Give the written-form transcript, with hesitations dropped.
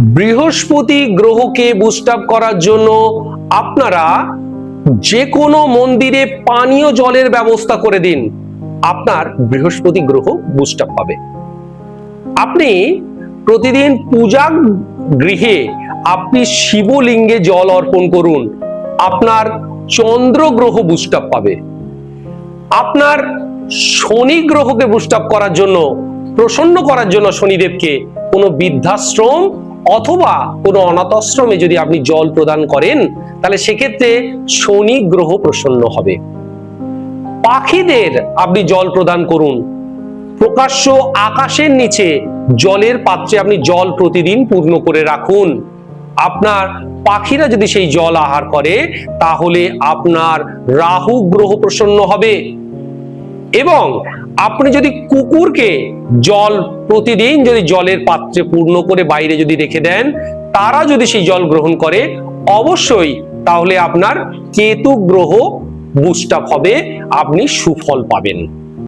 বৃহস্পতি গ্রহকে boost up করার জন্য আপনারা যে কোনো মন্দিরে পানীয় জলের ব্যবস্থা করে দিন, আপনার বৃহস্পতি গ্রহ বুস্ট আপ পাবে। আপনি প্রতিদিন পূজা গৃহে আপনি শিবলিঙ্গে জল অর্পণ করুন, আপনার চন্দ্র গ্রহ বুস্ট আপ পাবে। আপনার শনি গ্রহকে বুস্ট আপ করার জন্য, প্রসন্ন করার জন্য শনিদেবকে কোনো বৃদ্ধাশ্রম অথবা কোনো অনাথ আশ্রমে যদি আপনি জল প্রদান করেন, তাহলে সেক্ষেত্রে শনি গ্রহ প্রসন্ন হবে। পাখিদের আপনি জল প্রদান করুন, প্রকাশ্য আকাশের নিচে জলের পাত্রে আপনি জল প্রতিদিন পূর্ণ করে রাখুন। আপনার পাখিরা যদি সেই জল আহার করে, তাহলে আপনার রাহু গ্রহ প্রসন্ন হবে। এবং আপনি যদি কুকুরকে জল প্রতিদিন যদি জলের পাত্রে পূর্ণ করে বাইরে যদি রেখে দেন, তারা যদি সেই জল গ্রহণ করে, অবশ্যই তাহলে আপনার কেতু গ্রহ বুস্ট আপ হবে, আপনি সুফল পাবেন।